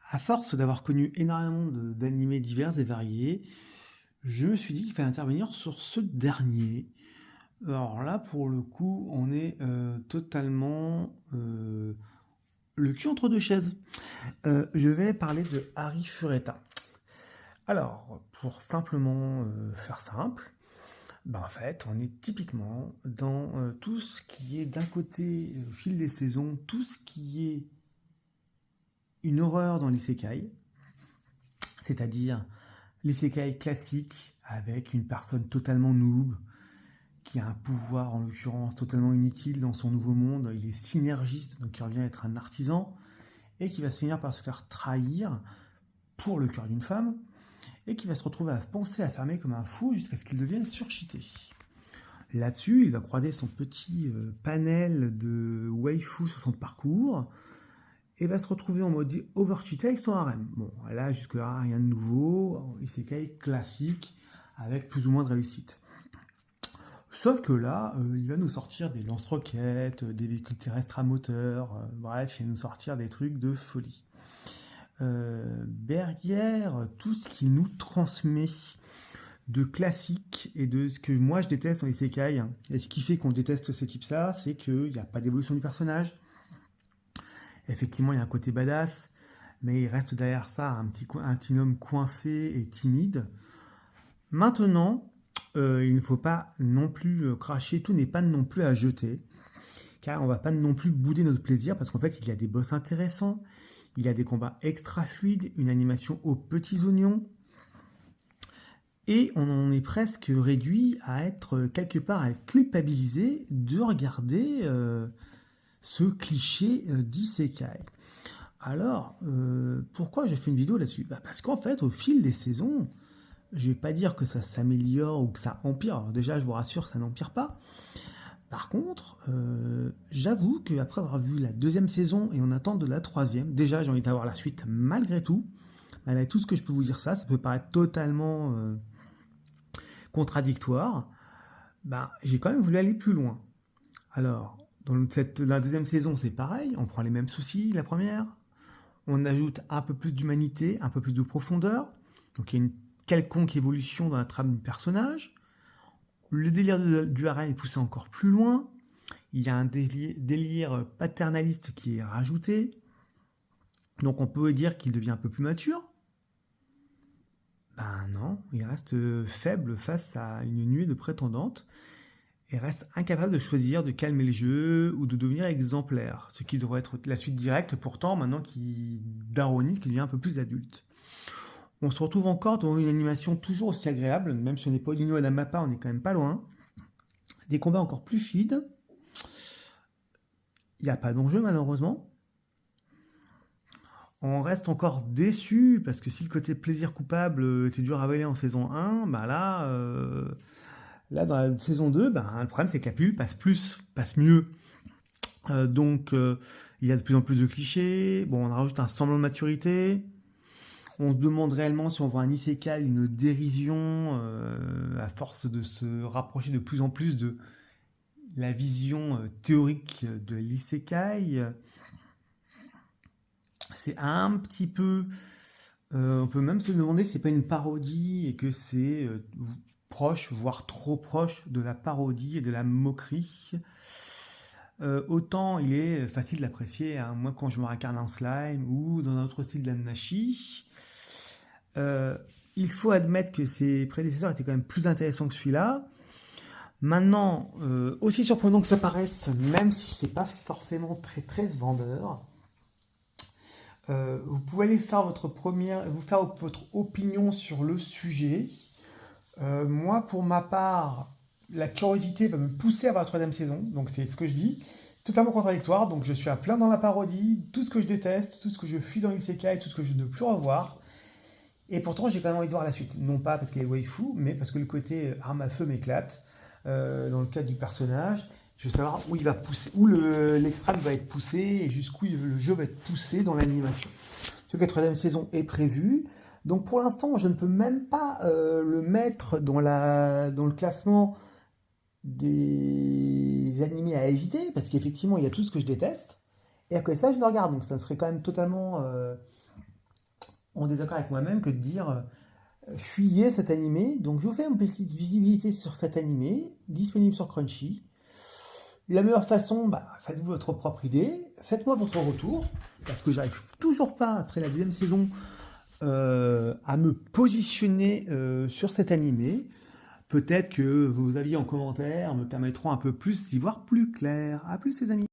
À force d'avoir connu énormément d'animés divers et variés, je me suis dit qu'il fallait intervenir sur ce dernier. Alors là, pour le coup, on est totalement le cul entre deux chaises. Je vais parler de Harry Fureta. Alors, pour simplement faire simple, en fait, on est typiquement dans tout ce qui est d'un côté, au fil des saisons, tout ce qui est une horreur dans l'isekai, c'est-à-dire l'isekai classique avec une personne totalement noob qui a un pouvoir en l'occurrence totalement inutile dans son nouveau monde. Il est synergiste, donc il revient être un artisan et qui va se finir par se faire trahir pour le cœur d'une femme et qui va se retrouver à penser à fermer comme un fou jusqu'à ce qu'il devienne surcheaté. Là-dessus, il va croiser son petit panel de waifu sur son parcours et va se retrouver en mode overcheaté avec son harem. Bon, là, jusque-là, rien de nouveau, isekai classique, avec plus ou moins de réussite. Sauf que là, il va nous sortir des lance-roquettes, des véhicules terrestres à moteur, bref, il va nous sortir des trucs de folie. Derrière, tout ce qui nous transmet de classique et de ce que moi je déteste en isekai, et ce qui fait qu'on déteste ce type-là, c'est qu'il n'y a pas d'évolution du personnage. Effectivement, il y a un côté badass, mais il reste derrière ça un petit homme coincé et timide. Maintenant, il ne faut pas non plus cracher, tout n'est pas non plus à jeter, car on ne va pas non plus bouder notre plaisir, parce qu'en fait, il y a des boss intéressants, il y a des combats extra fluides, une animation aux petits oignons, et on en est presque réduit à être quelque part à être culpabilisé de regarder ce cliché d'isekai. Alors, pourquoi j'ai fait une vidéo là-dessus? Parce qu'en fait, au fil des saisons, je vais pas dire que ça s'améliore ou que ça empire. Alors déjà, je vous rassure, ça n'empire pas. Par contre, j'avoue qu'après avoir vu la deuxième saison et en attente de la troisième, déjà j'ai envie d'avoir la suite malgré tout. Malgré tout ce que je peux vous dire ça peut paraître totalement contradictoire. J'ai quand même voulu aller plus loin. Alors, dans la deuxième saison, c'est pareil, on prend les mêmes soucis, la première. On ajoute un peu plus d'humanité, un peu plus de profondeur. Donc il y a une quelconque évolution dans la trame du personnage. Le délire du harem est poussé encore plus loin. Il y a un délire paternaliste qui est rajouté. Donc on peut dire qu'il devient un peu plus mature. Non, il reste faible face à une nuée de prétendantes et reste incapable de choisir de calmer le jeu ou de devenir exemplaire. Ce qui devrait être la suite directe pourtant maintenant qu'il daronise, qu'il devient un peu plus adulte. On se retrouve encore dans une animation toujours aussi agréable, même si on n'est pas au niveau de Mappa, on est quand même pas loin. Des combats encore plus fluides. Il n'y a pas d'enjeu malheureusement. On reste encore déçu parce que si le côté plaisir coupable était dur à avaler en saison 1, là dans la saison 2, le problème c'est que la pilule passe mieux. Il y a de plus en plus de clichés. Bon, on rajoute un semblant de maturité. On se demande réellement si on voit un isekai, une dérision, à force de se rapprocher de plus en plus de la vision théorique de l'isekai. C'est un petit peu... on peut même se demander si c'est pas une parodie et que c'est proche, voire trop proche de la parodie et de la moquerie. Autant il est facile d'apprécier, hein, moi quand je me réincarne en slime ou dans un autre style d'Annashi. Il faut admettre que ses prédécesseurs étaient quand même plus intéressants que celui-là. Maintenant, aussi surprenant que ça paraisse, même si c'est pas forcément très très vendeur, vous pouvez aller faire votre opinion sur le sujet. Moi, pour ma part, la curiosité va me pousser à voir la troisième saison, donc c'est ce que je dis. Totalement contradictoire, donc je suis à plein dans la parodie, tout ce que je déteste, tout ce que je fuis dans l'isekai, tout ce que je ne veux plus revoir. Et pourtant, j'ai quand même envie de voir la suite. Non pas parce qu'elle est waifu, mais parce que le côté arme à feu m'éclate. Dans le cadre du personnage, je veux savoir où il va pousser, où l'extrême va être poussé et jusqu'où le jeu va être poussé dans l'animation. La troisième saison est prévue. Donc pour l'instant, je ne peux même pas le mettre dans le classement des animés à éviter, parce qu'effectivement, il y a tout ce que je déteste. Et à côté de ça, je le regarde. Donc ça serait quand même totalement en désaccord avec moi-même que de dire fuyez cet animé. Donc je vous fais une petite visibilité sur cet animé, disponible sur Crunchy. La meilleure façon, faites-vous votre propre idée, faites-moi votre retour, parce que j'arrive toujours pas, après la deuxième saison, à me positionner sur cet animé. Peut-être que vos avis en commentaire me permettront un peu plus d'y voir plus clair. À plus les amis.